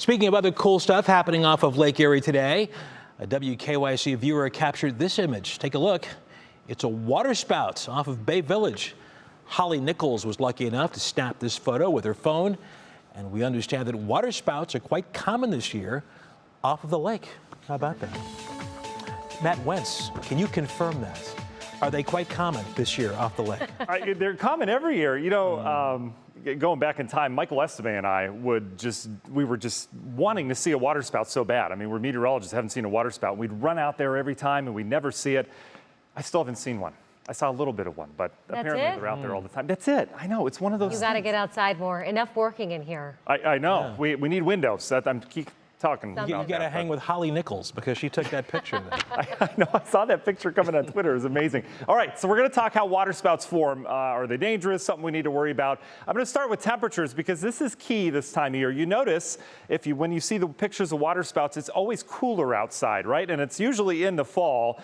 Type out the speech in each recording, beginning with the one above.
Speaking of other cool stuff happening off of Lake Erie today, a WKYC viewer captured this image. Take a look. It's a water spout off of Bay Village. Holly Nichols was lucky enough to snap this photo with her phone, and we understand that water spouts are quite common this year off of the lake. How about that? Matt Wintz, can you confirm that? Are they quite common this year off the lake? They're common every year. You know, going back in time, Michael Esteve and I we were just wanting to see a water spout so bad. I mean, we're meteorologists, haven't seen a water spout. We'd run out there every time and we'd never see it. I still haven't seen one. I saw a little bit of one, but apparently they're out there all the time. That's it. I know, it's one of those You got to get outside more. Enough working in here. I know. Yeah. We need windows. I'm keep talking. You got to hang with Holly Nichols because she took that picture. I know. I saw that picture coming on Twitter. It was amazing. All right, so we're going to talk how water spouts form. Are they dangerous? Something we need to worry about. I'm going to start with temperatures because this is key this time of year. You notice when you see the pictures of water spouts, it's always cooler outside, right? And it's usually in the fall.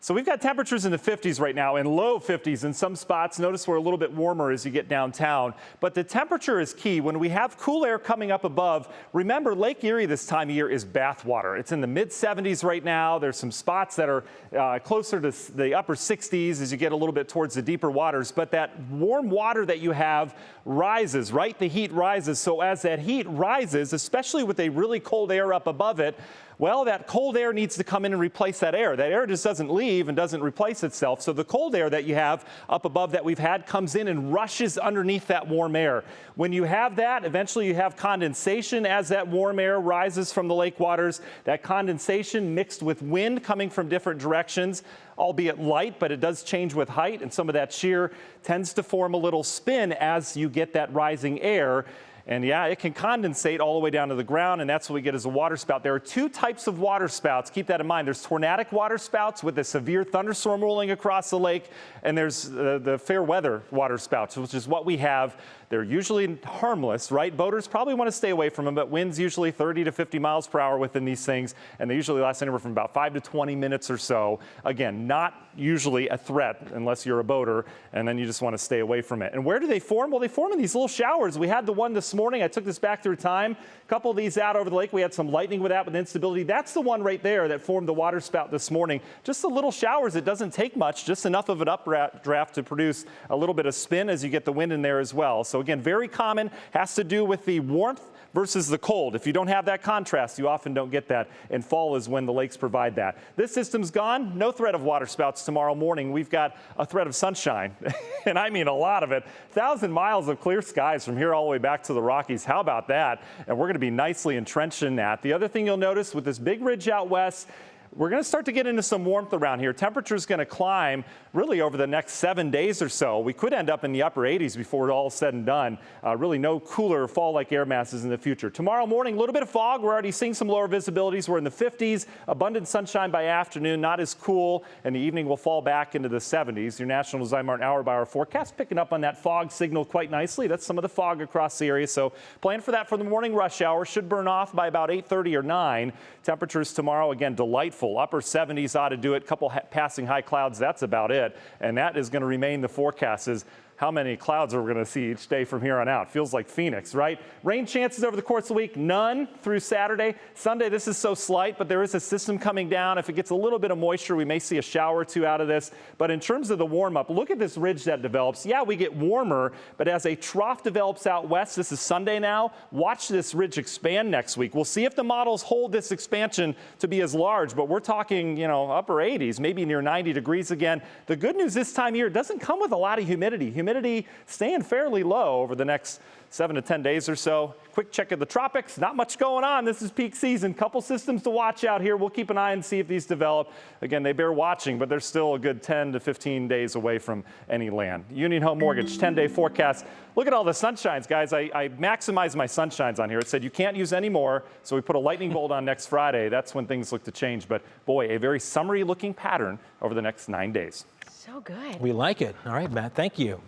So we've got temperatures in the 50s right now and low 50s in some spots. Notice we're a little bit warmer as you get downtown. But the temperature is key. When we have cool air coming up above, remember Lake Erie this time of year is bath water. It's in the mid 70s right now. There's some spots that are closer to the upper 60s as you get a little bit towards the deeper waters. But that warm water that you have rises, right? The heat rises. So as that heat rises, especially with a really cold air up above it, well, that cold air needs to come in and replace that air. That air just doesn't leave and doesn't replace itself. So the cold air that you have up above that we've had comes in and rushes underneath that warm air. When you have that, eventually you have condensation as that warm air rises from the lake waters. That condensation mixed with wind coming from different directions, albeit light, but it does change with height. And some of that shear tends to form a little spin as you get that rising air. And yeah, it can condensate all the way down to the ground, and that's what we get as a water spout. There are two types of water spouts. Keep that in mind. There's tornadic water spouts with a severe thunderstorm rolling across the lake, and there's the fair weather water spouts, which is what we have. They're usually harmless, right? Boaters probably want to stay away from them, but winds usually 30 to 50 miles per hour within these things, and they usually last anywhere from about 5 to 20 minutes or so. Again, not usually a threat unless you're a boater, and then you just want to stay away from it. And where do they form? Well, they form in these little showers. We had the one this morning. I took this back through time. A couple of these out over the lake. We had some lightning with that with instability. That's the one right there that formed the water spout this morning. Just the little showers. It doesn't take much, just enough of an updraft to produce a little bit of spin as you get the wind in there as well. So again, very common, has to do with the warmth versus the cold. If you don't have that contrast, you often don't get that, and fall is when the lakes provide that. This system's gone. No threat of water spouts tomorrow morning. We've got a threat of sunshine, and I mean a lot of it. 1,000 miles of clear skies from here all the way back to the Rockies. How about that? And we're going to be nicely entrenched in that. The other thing you'll notice with this big ridge out west, we're going to start to get into some warmth around here. Temperature's going to climb really over the next 7 days or so. We could end up in the upper 80s before it's all said and done. Really no cooler fall-like air masses in the future. Tomorrow morning, a little bit of fog. We're already seeing some lower visibilities. We're in the 50s. Abundant sunshine by afternoon, not as cool. And the evening will fall back into the 70s. Your National Design Martin hour-by-hour forecast picking up on that fog signal quite nicely. That's some of the fog across the area. So plan for that for the morning rush hour. Should burn off by about 8:30 or 9. Temperatures tomorrow, again, delightful. Upper 70s ought to do it. Couple passing high clouds, that's about it. And that is going to remain the forecast. Is how many clouds are we going to see each day from here on out? Feels like Phoenix, right? Rain chances over the course of the week, none through Saturday. Sunday, this is so slight, but there is a system coming down. If it gets a little bit of moisture, we may see a shower or two out of this. But in terms of the warm-up, look at this ridge that develops. Yeah, we get warmer, but as a trough develops out west, this is Sunday now, watch this ridge expand next week. We'll see if the models hold this expansion to be as large, but we're talking, you know, upper 80s, maybe near 90 degrees again. The good news this time of year, it doesn't come with a lot of humidity. Humidity staying fairly low over the next 7 to 10 days or so. Quick check of the tropics. Not much going on. This is peak season. Couple systems to watch out here. We'll keep an eye and see if these develop. Again, they bear watching, but they're still a good 10 to 15 days away from any land. Union Home Mortgage 10-day forecast. Look at all the sunshines, guys. I maximized my sunshines on here. It said you can't use any more, so we put a lightning bolt on next Friday. That's when things look to change. But boy, a very summery looking pattern over the next 9 days. So good. We like it. All right, Matt, thank you.